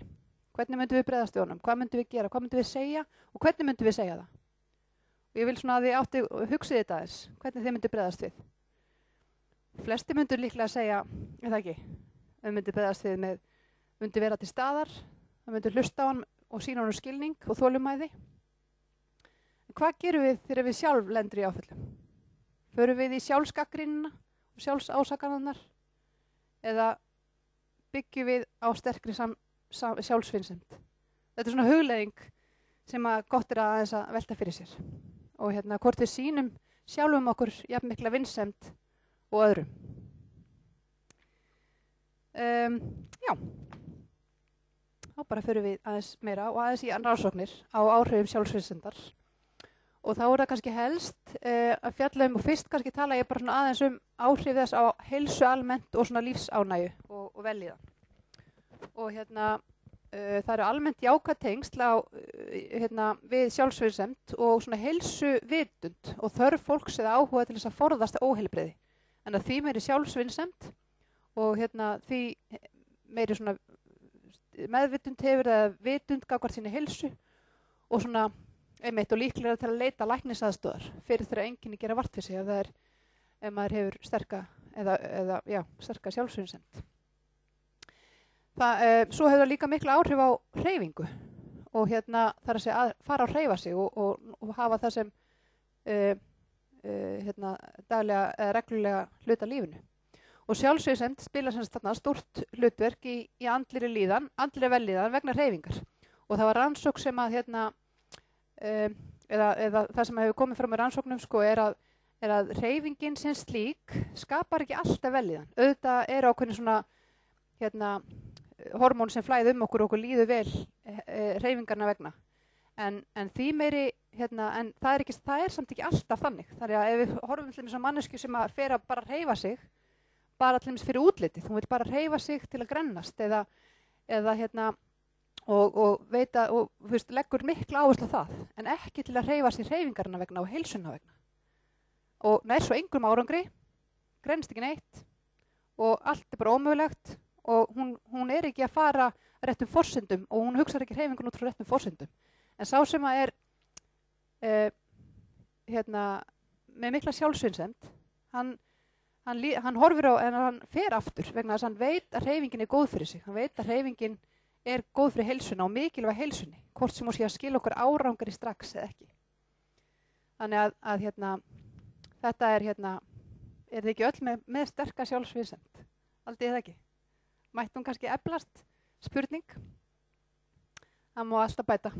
Hvernig myndum við bregðast við honum, hvað myndum við gera, hvað myndum við segja og hvernig myndum við segja það. Og ég vil svona að þið hugsið þetta aðeins, hvernig þið myndum bregðast við. Flesti myndur líklega að segja, eða ekki, þau myndur bregðast við með, myndur vera til staðar, þau myndur hlusta á hann og sýna hann skilning og þolinmæði. En hvað gerum við þegar við sjálf lendur í áföllum? Förum við í sjálfsgagnrýnina og sjálfsásakanirnar eða byggjum við á sterkri sjálfsvinsemd? Þetta er svona hugleiðing sem að gott er aðeins að velta fyrir sér. Og hvort við sýnum sjálfum okkur jafn mikla vinsemd og öðrum. Já, þá bara förum við aðeins meira og aðeins í rannsóknir á áhrifum sjálfsvinsemdar. Og þá er það kannski helst að fjalla og fyrst kannski tala ég bara svona aðeins áhrif þess á heilsu almennt og svona lífsánægju og vellíðan. Og það eru almennt jákvæð tengsl við sjálfsvinsemd og svona heilsu vitund og þörf fólks eða áhuga til þess að forðast óheilbrigði. En að því meiri sjálfsvinsemd og því meiri svona meðvitund hefur eða vitund gagnvart sinni heilsu og svona einmitt og líklega til að leita læknisaðstoðar fyrir þegar einkenni gera vart við sig ef maður hefur sterka sjálfsvinsemd. Svo hefur það líka mikla áhrif á hreyfingu og það er að segja að fara að hreyfa sig og hafa það sem daglega eða reglulega hluta lífinu. Og sjálfsvinsemd spila sem þarna stórt hlutverk í andlegri vellíðan vegna hreyfingar. Og það var rannsókn sem að eða það sem hefur komið fram í rannsóknum sko er að hreyfingin sem slík skapar ekki alltaf vellíðan. Auðvitað er ákveðin svona hormón sem flæði okkur líður vel hreyfingarna vegna. En því meiri en það er samt ekki alltaf þannig. Þannig að ef við horfum til þess að mannesku sem að fer að bara hreyfa sig, bara til þess fyrir útlitið, hún vil bara hreyfa sig til að grennast eða og veita og leggur mikla áherslu á það, en ekki til að hreyfa sig hreyfingarna vegna og heilsunna vegna. Og nær svo engum árangri, grennst ekki neitt og allt er bara ómögulegt og hún er ekki að fara réttum forsendum og hún hugsar ekki hreyfingun út frá réttum forsendum. En sá sem að með mikla sjálfsvinsemd, hann horfir á en hann fer aftur vegna þess að hann veit að hreyfingin er góð fyrir sig. Hann veit að hreyfingin er góð fyrir heilsuna og mikilvæg heilsunni, hvort sem hún sé að skila okkur árangri strax eða ekki. Þannig að þetta er þið ekki öll með sterka sjálfsvinsemd? Aldrei það ekki? Mætti hún kannski eflast? Spurning. Það má alltaf bæta.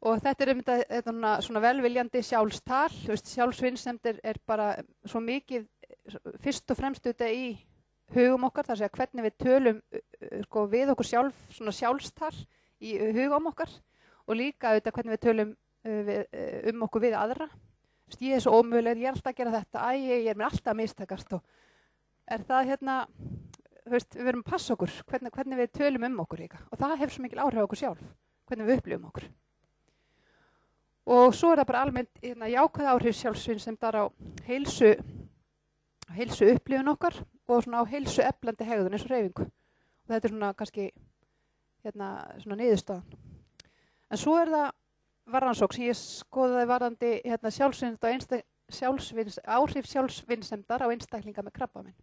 Og þetta er svona velviljandi sjálfstal. Sjálfsvinsemd er bara svo mikið fyrst og fremst auðvitað í hugum okkar, þar að segja hvernig við tölum við okkur sjálf, svona sjálfstal í hugum okkar og líka auðvitað hvernig við tölum okkur við aðra. Ég er svo ómöguleg, ég er alltaf að gera þetta, ég er mér alltaf að mistakast og er það við verum að passa okkur, hvernig við tölum okkur líka og það hefur svo mikil áhrif á okkur sjálf, hvernig við upplifum okkur. Og svo er það bara almennt jákvæð áhrif sjálfsvinsemdar á heilsu upplifun okkar og svona á heilsu eflandi hegðun eins og hreyfingu. Og þetta er svona kannski svona niðurstaðan. En svo er það rannsókn sem ég skoðaði varðandi áhrif sjálfsvinsemdar á einstaklinga með krabbamein.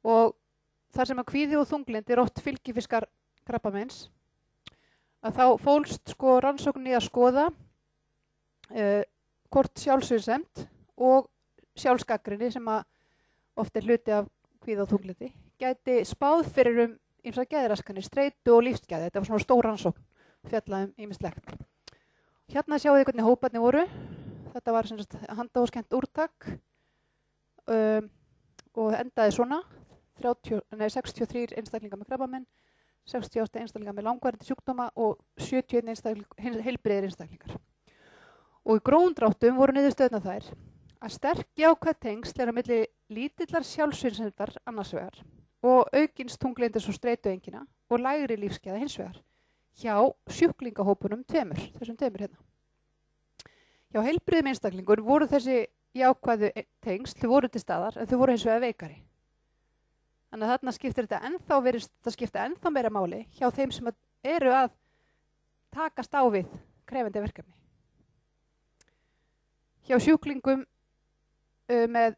og þar sem að kvíði og þunglyndi er oft fylgifiskar krabbameins, að þá fólst sko rannsókn í að skoða hvort sjálfsvíðsemd og sjálfsgagnrýni sem að oft er hluti af kvíða og þunglyndi gæti spáð fyrir ýmsar geðraskanir, streitu og lífsgæði. Þetta var svona stór rannsókn, fjallaði ýmislegt. Hérna sjáu þið hvernig hóparnir voru. Þetta var sem sagt handahófskennt úrtak og endaði svona 63 einstaklingar með krabbamein, 68 einstaklingar með langvarandi sjúkdóma og 71 heilbrigðir einstaklingar. Og í grófum dráttum voru niðurstöðurnar þær að sterk jákvæð tengsl er á milli lítillar sjálfsvíðsemdar annars vegar og aukins þunglyndis og streitueinkina og lægri lífsgæða hins vegar hjá sjúklingahópunum þessum tveimur hérna. Hjá heilbrigðum einstaklingur voru þessi jákvæðu tengsl, þau voru til staðar en þau voru hins vegar veikari. Þannig að þarna skiptir ennþá meira máli hjá þeim sem eru að takast á við krefandi verkefni. Hjá sjúklingum með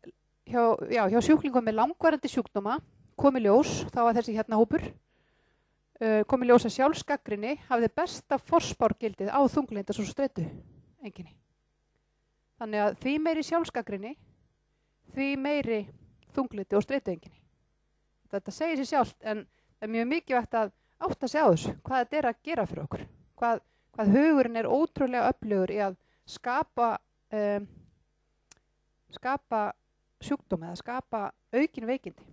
langvarandi sjúkdóma komi ljós, þá var þessi hérna hópur, komi ljós að sjálfsgagnrýni hafði besta forspárgildið á þunglyndis og streitu einkenni. Þannig að því meiri sjálfsgagnrýni, því meiri þunglyndi og streitu einkenni. Þetta segir sér sjálft en það er mjög mikilvægt að átta sig á þessu, hvað þetta er að gera fyrir okkur. Hvað hugurinn er ótrúlega öflugur í að skapa sjúkdóma eða skapa aukin veikindi.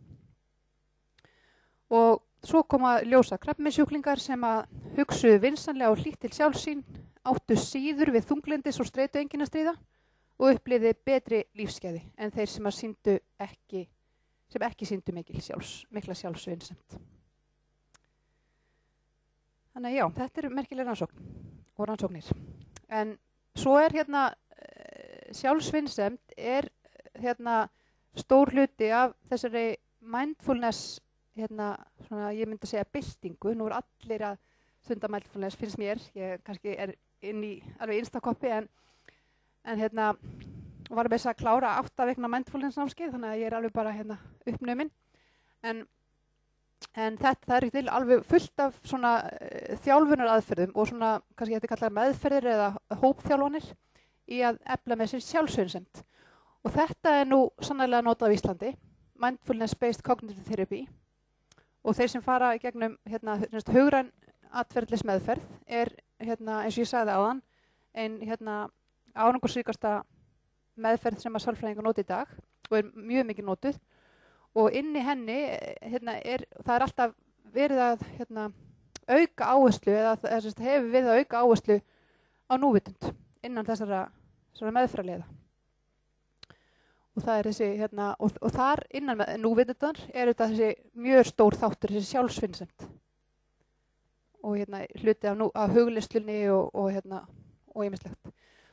Og svo koma ljósa krabbameinssjúklingar sem að hugsuðu vinsamlega og hlýtt til sjálfsín, áttu síður við þunglyndis og streitu einkenni að stríða og upplifði betri lífsgæði en þeir sem ekki sýndu mikla sjálfsvinsemd. Þannig að já, þetta er merkileg rannsókn og rannsóknir. En svo er hérna sjálfsvinsemd er hérna stór hluti af þessari mindfulness, hérna svona ég myndi að segja byltingu. Nú er allir að stunda mindfulness, finnst mér, ég kannski er inn í alveg instakoppi en hérna var með þess að klára 8 vikna mindfulness námskeið, þannig að ég er alveg bara hérna uppnuminn. En þetta er ekki til alveg fullt af svona þjálfunaraðferðum og svona kannski þetta kallar meðferðir eða hópþjálfanir í að efla með sér sjálfsvinsemd. Og þetta er nú sannarlega notað á Íslandi, Mindfulness-Based Cognitive Therapy. Og þeir sem fara í gegnum hérna, hugræn atferðlismeðferð er, hérna, eins og ég sagði áðan, ein hérna, árangursríkasta meðferð sem að sálfræðingar noti í dag og er mjög mikið notuð. Og inn í henni hérna, það er alltaf verið að hérna, auka áherslu, eða hefur verið að auka áherslu á núvitund innan þessara meðferðarleiða. Og það er þessi, hérna, og þar innan með núvitundar er þetta þessi mjög stór þáttur, þessi sjálfsvinsemd. Og hérna hluti af hugleiðslunni og ýmislegt.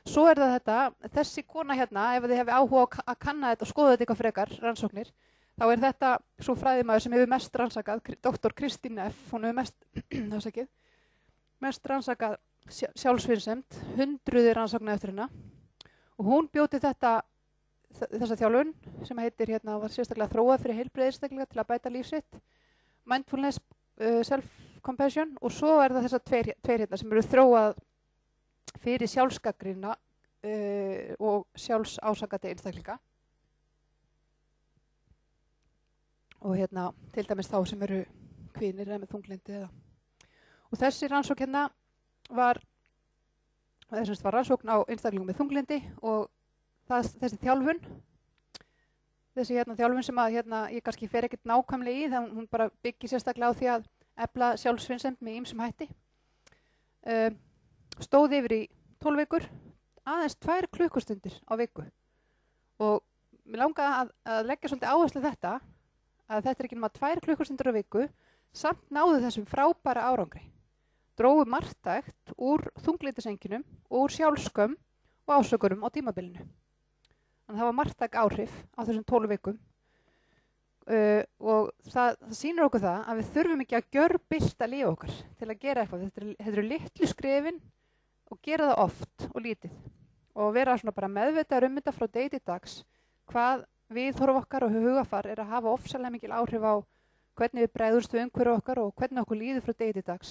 Svo er það þetta, þessi kona hérna, ef þið hefði áhuga að kanna þetta og skoða þetta eitthvað frekar, rannsóknir, þá er þetta svo fræðimaður sem hefur mest rannsakað, Dr. Kristín F. Hún hefur mest rannsakað sjálfsvinsemd, 100 rannsóknir eftir hennar. Og hún bjóti þessa þjálfun sem heitir hérna, var sérstaklega þróað fyrir heilbrigðiseinstaklinga til að bæta líf sitt, Mindfulness, Self-Compassion, og svo er það þessar tveir hérna sem eru þróað fyrir sjálfsgagnrýna og sjálfsásakandi einstaklinga. Og hérna til dæmis þá sem eru kvinir eða með þunglyndi eða. Og þessi rannsókn hérna var rannsókn á einstaklingum með þunglyndi og þessi þjálfun sem að hérna, ég kannski fer ekkert nákvæmlega í, þannig hún bara byggir sérstaklega á því að efla sjálfsvinsemd með ýmsum hætti. Stóð yfir í 12 vikur, aðeins 2 klukkustundir á viku. Og mér langaði að leggja svolítið áherslu þetta, að þetta er ekki nema 2 klukkustundir á viku, samt náðu þessum frábæra árangri. Drógu marktækt úr þunglyndiseinkenum og úr sjálfskömm og ásökunum á tímabilinu. Þannig að það var marktæk áhrif á þessum 12 vikum og það sýnir okkur það að við þurfum ekki að gjörbylta líf okkar til að gera eitthvað. Þetta eru litlu skrefin og gera það oft og lítið og vera svona bara meðvitaður þetta frá degi til dags hvað viðhorf okkar og hugafar að hafa ofsalega mikil áhrif á hvernig við bregðumst við umhverju okkar og hvernig okkur líður frá degi til dags.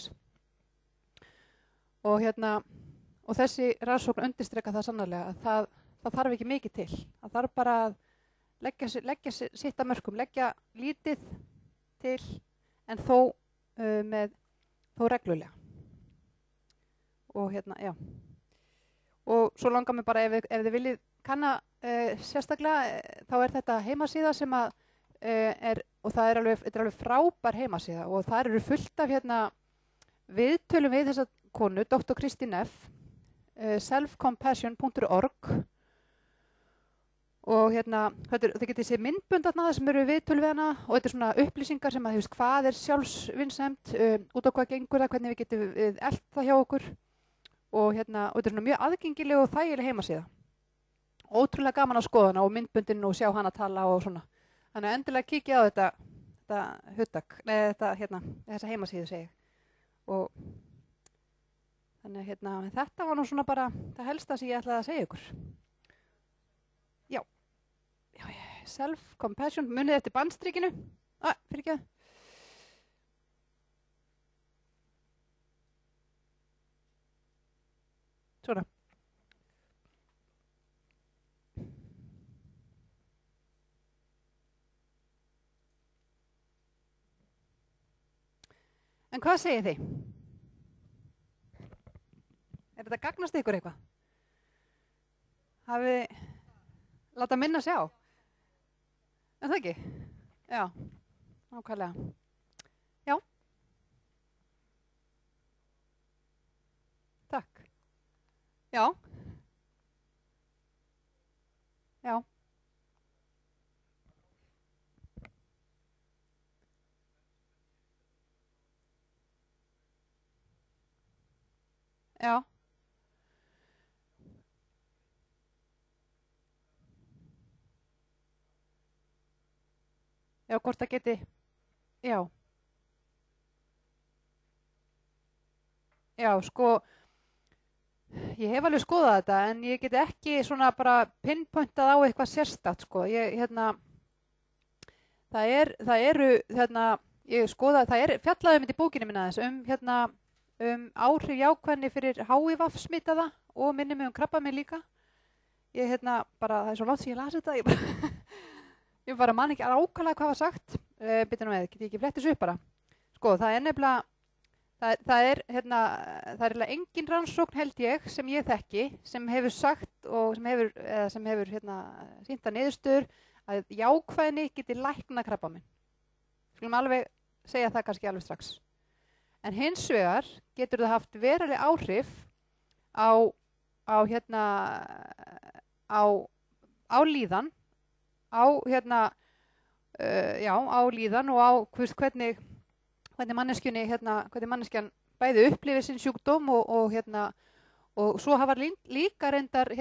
Og þessi rannsókn undirstrikar það sannarlega að það þarf ekki mikið til. Það þarf bara að leggja sitt að mörkum, leggja lítið til en þó reglulega. Og já. Og svo langar mér bara ef þið viljið kanna sérstaklega þá þetta heimasíða sem að og það er alveg frábær heimasíða og það eru fullt af viðtölum við þessa konu, Dr. Kristín F. selfcompassion.org og þið getið séð myndbönd þarna sem eru viðtöl við hana og þetta er svona upplýsingar sem að hvað er sjálfsvinsemd, út á hvað gengur það, hvernig við getum elt það hjá okkur og þetta er svona mjög aðgengileg og þægileg heimasíða. Ótrúlega gaman að skoða hana og myndböndin og sjá hana tala og svona. Þannig að endilega kíkja á þetta hugtak, þessa heimasíðu segi ég. Og þannig að þetta var nú svona bara það helsta sem ég ætlaði að segja ykkur. Já, self-compassion, munið eftir bandstrikinu. Fyrirgefðu. Svona. En hvað segið þið? Er þetta gagnast ykkur eitthvað? Hafið láta minna sjá? Er það ekki? Já, nákvæmlega. Já. Takk. Já. Já. Já. Já, hvort það geti, já. Já, sko, ég hef alveg skoðað þetta en ég get ekki svona bara pinpointað á eitthvað sérstakt, sko. Það eru, ég skoðað, það er fjallað um þetta í bókinu minna þess áhrif jákvæðni fyrir HIV smitaða og minni mig krabbamein líka. Ég bara, það er svo langt sem ég las þetta, ég bara man ekki ákvæðlega hvað var sagt. Býta nú með, get ég ekki flett þessu upp bara. Sko, það er nefnilega, það er eiginlega engin rannsókn held ég sem ég þekki sem hefur sagt og sem hefur sýnt að niðurstöður að jákvæðni geti læknað krabbamein. Skulum alveg segja það kannski alveg strax. En hins vegar getur það haft veruleg áhrif á líðan, á líðan og á hvernig manneskjan bæði upplifir sinn sjúkdóm og svo hafa líka reyndar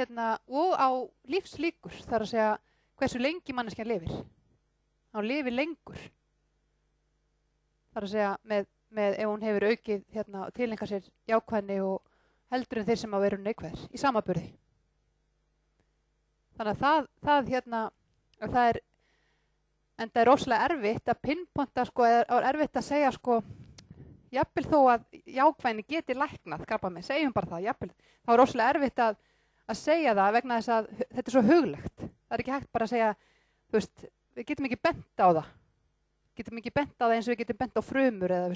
og á lífslíkur, þar að segja hversu lengi manneskjan lifir. Hún lifir lengur. Þar að segja með ef hún hefur aukið og tilengað sér jákvæðni og heldur en þeir sem að vera neikvæðir í samaburði. Þannig að það er en það er óslega erfitt að pinpointa er erfitt að segja jafnvel þó að jákvæðni geti læknað krabbamein, segjum bara það, jafnvel þá er óslega erfitt að segja það vegna þess að þetta er svo huglegt. Það er ekki hægt bara að segja, við getum ekki bent á það. Getum ekki bent á það eins og við getum bent á frumur eða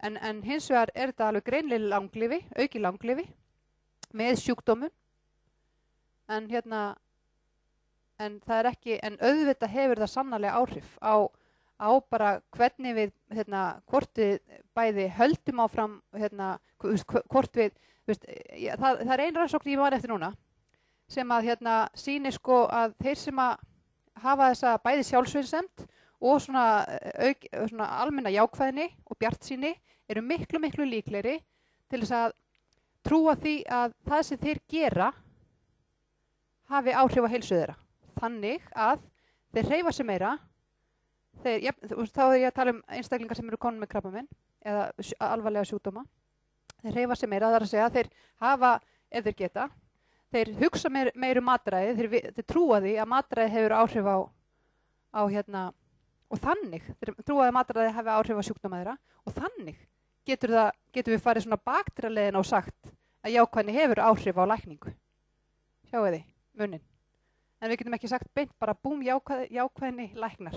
en hins vegar er þetta alveg greinileg langlifi, auki langlifi með sjúkdómun en það er ekki, en auðvitað hefur það sannarlega áhrif á bara hvernig við hvort við bæði höldum áfram hvort við það er ein rannsókn ég var eftir núna sem að sýnir að þeir sem að hafa þessa bæði sjálfsvinsemd og svona almenna jákvæðni og bjartsýni eru miklu líklegri til þess að trúa því að það sem þeir gera hafi áhrif á heilsu þeirra. Þannig að þeir hreyfa sig meira, þá er ég að tala um einstaklingar sem eru konur með krabbamein eða alvarlega sjúkdóma. Þeir hreyfa sig meira, það er að segja að þeir hafa, ef þeir geta, þeir hugsa meir matræði, þeir trúa því að matræði hefur áhrif á og þannig, þeir trúa að matræði hefur áhrif á sjúkdóma þeirra og þannig getur við farið svona bakdýraleiðina og sagt að jákvæðni hefur áhrif á lækningu. Sjáu þið, munin. En við getum ekki sagt beint bara búm jákvæðni læknar.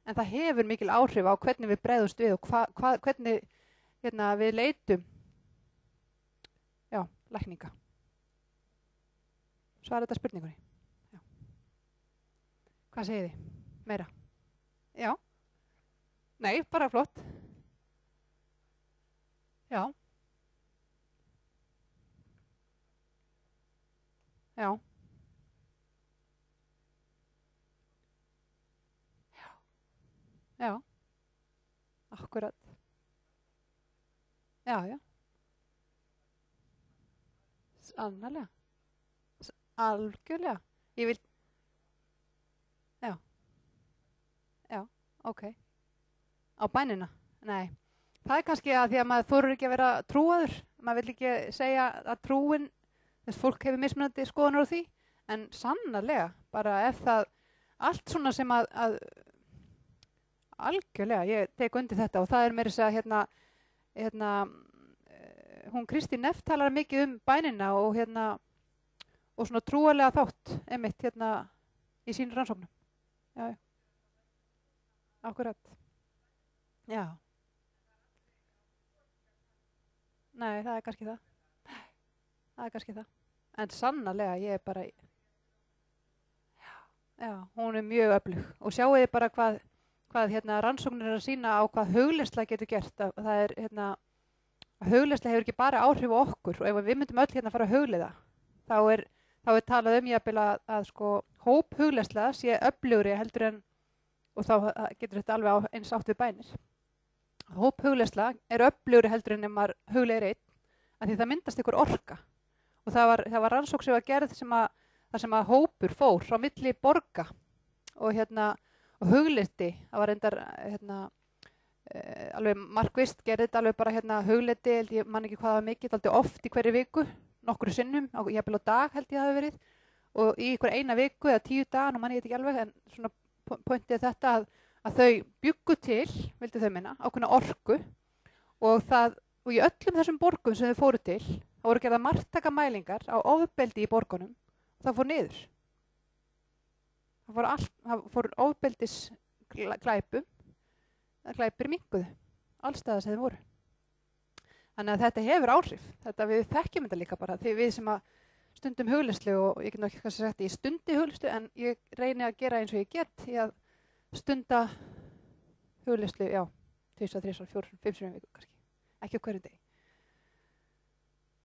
En það hefur mikil áhrif á hvernig við bregðumst við og hvernig við leitum lækninga. Svara þetta spurningunni. Já. Hvað segið þið? Meira? Já? Nei, bara flott. Já. Já. Já. Akkurat. Já. Sannarlega. Algjörlega. Ég vil... Já, ok. Á bænina? Nei. Það kannski að því að maður þorir ekki að vera trúaður. Maður vill ekki segja að trúin, þess fólk hefur mismunandi skoðanir á því, en sannarlega, bara ef það, allt svona sem að algjörlega, ég tek undir þetta og það meira að segja hún Kristín Neff talar mikið bænina og og svona trúarlega þátt einmitt í sínum rannsóknum. Já. Akkurat. Já. Nei, það kannski það. Það kannski það. En sannarlega, ég bara... Já, hún mjög öflug. Og sjáu þið bara hvað rannsóknir að sýna á hvað hugleiðsla getur gert. Það að hugleiðsla hefur ekki bara áhrif á okkur. Og ef við myndum öll fara að hugleiða, þá er talað jafnvel að sko hóp hugleiðsla sé öflugri heldur en, og þá getur þetta alveg eins átt við bænir. Hóp hugleiðsla er öflugri heldur en ef maður hugleiðir einn, af því það myndast ykkur orka. Og það var rannsókn sem var gerð þar sem að hópur fór frá milli borga og hugleiddi, það var reyndar alveg markvisst gerði þetta alveg bara hugleiddi, ég man ekki hvað það var mikið, alltaf oft í hverju viku, nokkru sinnum, jafnvel á dag held ég það hafi verið, og í ykkur eina viku eða 10 daga, nú man ég þetta ekki alveg, en svona pointið þetta að þau bjuggu til, vildi þau minna, ákveðna orku og í öllum þessum borgum sem þau fóru til, það voru gerða marktaka mælingar á ofbeldi í borgunum og það fór niður. Það fór ofbeldis glæpir minnkuðu, allstaðar sem þau voru. Þannig að þetta hefur áhrif, við þekkjum þetta líka bara, því við sem að stundum hugleiðslu og ég get nú ekki kannski sagt ég stundi hugleiðslu en ég reyni að gera eins og ég get í að stunda hugleiðslu, 2, 3, 4, 5 viku kannski, ekki á hverju degi.